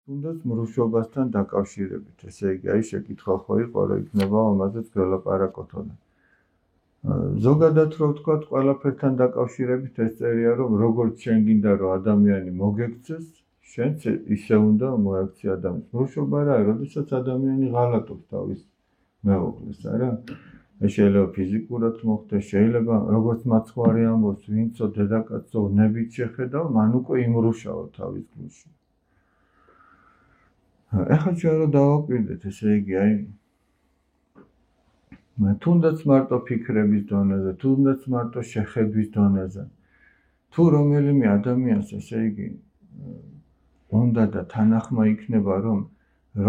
თუნდაც მრუშობასთან დაკავშირებით, ესე იგი, აი შეკითხვა ხო იყო, რომ იქნება ამაზეც ველაპარაკოთ. ზოგადად რო ვთქვათ, ყველაფერთან დაკავშირებით ეს წერია, რომ როგორც შენ გინდა რომ ადამიანი მოგექცეს, შენც ისე უნდა მოექცე ადამიანს. მრუშობა რა, როდესაც ადამიანი ღალატობს თავის მეუღლეს, არა? შეიძლება ფიზიკურად მოხდეს, შეიძლება როგორც მაცხვარი ამბობს, ვინცო დედაკაცო ნებით შეხედავ, მან უკვე იმრუშაო თავის გულში. ეხლა ჩვენ რო დავაკვირდეთ, ესე იგი, აი თუნდაც მარტო ფიქრების დონეზე, თუნდაც მარტო შეხედვის დონეზე, თუ რომელიმე ადამიანს, ესე იგი, უნდა და თანახმა იქნება, რომ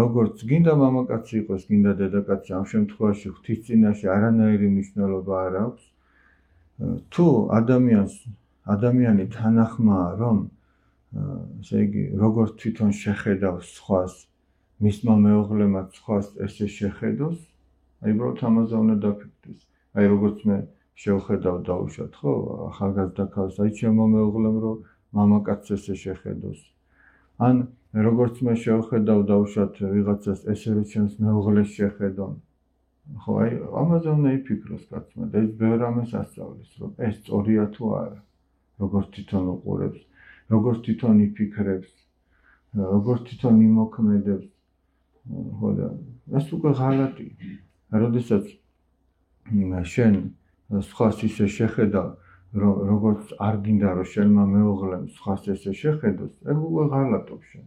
როგორც გინდა მამაკაცი იყოს, გინდა დედაკაცი, ამ შემთხვევაში ღვთის წინაშე არანაირი მნიშვნელობა არ აქვს. თუ ადამიანი თანახმაა, რომ ესე იგი, როგორც თვითონ შეხედავს სხვას, მისმა მეუღლემაც სხვას ესე შეხედოს, აი უბრალოდ ამაზე უნდა დაფიქრდეს. აი როგორც მე შევხედავ დაუშვათ, ხო, ახალგაზრდა ქალს, აი ჩემო მეუღლემ რომ მამაკაცს ესე შეხედოს. ან როგორც მე შევხედავ დაუშვათ ვიღაცას ესე რომ ჩემს მეუღლეს შეხედონ. ხო, აი ამაზე უნდა იფიქროს კაცმა და ის ბევრ ამას ასწავლის, რომ ეს სწორია თუ არა, როგორც თვითონ უყურებს, როგორც თვითონ იფიქრებს, როგორც თვითონ იმოქმედებს. ხო და ეს უკვე ღალატია. როდესაც შენ სხვას ისე შეხედავ, როგორც არ გინდა რომ შენმა მეუღლემ სხვას ესე შეხედოს, ეგ უკვე ღალატობ შენ.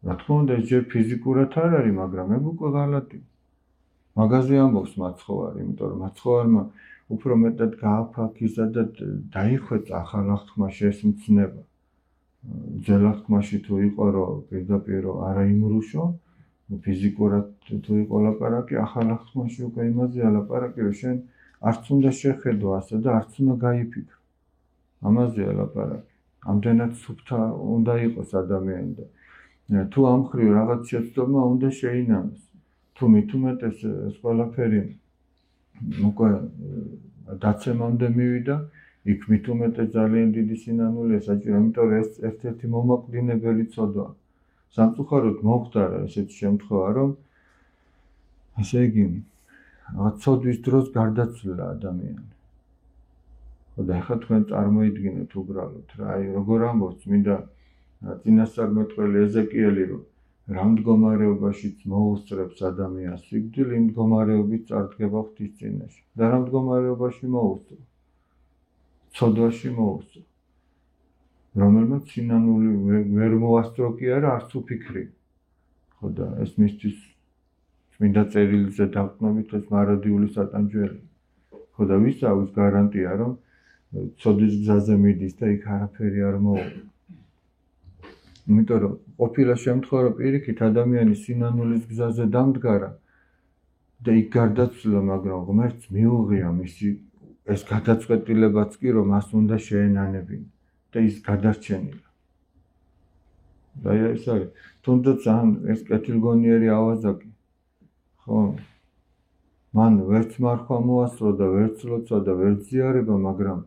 რა თქმა უნდა, ეს ჯერ ფიზიკურად არ არის, მაგრამ ეგ უკვე ღალატია. მაგაზე ამბობს მაცხოვარი, იმიტომ რომ მაცხოვარმა უფრო მეტად გააფაქიზა და დაიხვეწა ახალ აღთქმაში ეს მცნება. ძველ აღთქმაში თუ იყო, რომ პირდაპირ არა იმრუშო, ფიზიკურად თუ იყო ლაპარაკი, ახალ აღთქმაში უკვე იმაზეა ლაპარაკი, რომ შენ არც უნდა შეხედო ასე და არც უნდა გაიფიქრო. ამაზეა ლაპარაკი. ამდენად სუფთა უნდა იყოს ადამიანი და თუ ამ მხრივ რაღაც შეცდომა უნდა შეინამოს. თუ მით უმეტეს ეს ყველაფერი უკვე დაცემამდე მივიდა, იქ მით უმეტეს ძალიან დიდი სინანულია საჭირო, იმიტომ რომ ეს ერთ-ერთი მომაკვდინებელი ცოდვაა. სამწუხაროდ მოხდარა ესეთი შემთხვევა, რომ ესე იგი, რაღაც ცოდვის დროს გარდაცვლილა ადამიანი. ხო და ახლა თქვენ წარმოიდგინეთ უბრალოდ რა, აი როგორ ამბობს წმინდა წინასწარმეტყველი ეზეკიელი, რომ რა მდგომარეობაშიც მოუსწრებს ადამიანს სიკვდილი, იმ მდგომარეობით წარდგება ღვთის წინაშე. და რა მდგომარეობაში მოუსწრებს? ცოდვაში მოუსწრებს. რომელმაც სინანული ვერ მოასწრო კი არა, არც უფიქრი. ხო და ეს მისთვის წმინდა წერილზე დაყრდნობით ეს მარადიული სატანჯველი. ხო და ვისა აქვს გარანტია, რომ ცოდვის გზაზე მიდის და იქ არაფერი არ მოუღო. იმიტომ რომ ყოფილა შემთხვევა, რომ პირიქით ადამიანი სინანულის გზაზე დამდგარა და იქ გარდაცვლილა, მაგრამ ღმერთს მიუღია მისი ეს გადაწყვეტილებაც კი, რომ მას უნდა შეენანებინა და ის გადარჩენილა. და ეს არის თუნდაც ეს კეთილგონიერი ავაზაკი, ხო? მან ვერც მარხვა მოასწრო და ვერც ლოცვა და ვერც ზიარება, მაგრამ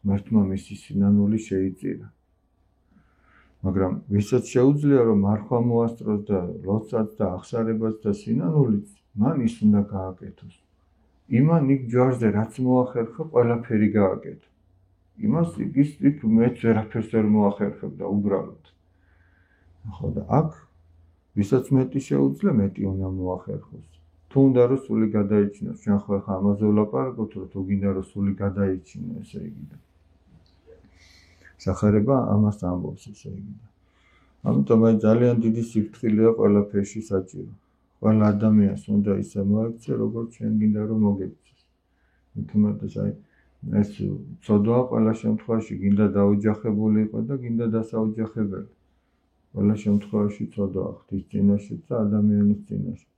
ღმერთმა მისი სინანული შეიწირა. მაგრამ ვისაც შეუძლია რომ მარხვა მოასწროს და ლოცვაც და აღსარებაც და სინანულიც, მან ის უნდა გააკეთოს. იმან იქ ჯვარზე რაც მოახერხა, ყველაფერი გააკეთა. იმას იქ მეც ვერაფერს ვერ მოახერხებ და უბრალოდ. ხო და აქ ვისაც მეტი შეუძლია, მეტი უნდა მოახერხოს. თუ უნდა რომ სული გადაიჩინოს, ჩვენ ხო ახლა ამაზე ვლაპარაკობთ, რომ თუ გინდა რომ სული გადაიჩინო, ესე იგი და სახარება ამას ამბობს, ესე იგი და ამიტომ აი ძალიან დიდი სიფრთხილეა ყველაფერში საჭირო. ყველა ადამიანს უნდა ისე მოექცე, როგორც ჩვენ გინდა რომ მოგექცეს. თუმცა აი ეს ცოდვა ყველა შემთხვევაში გინდა დაოჯახებული იყო და გინდა დასაოჯახებელი. ყველა შემთხვევაში ცოდვა ღვთის წინაშე და ადამიანის წინაშე.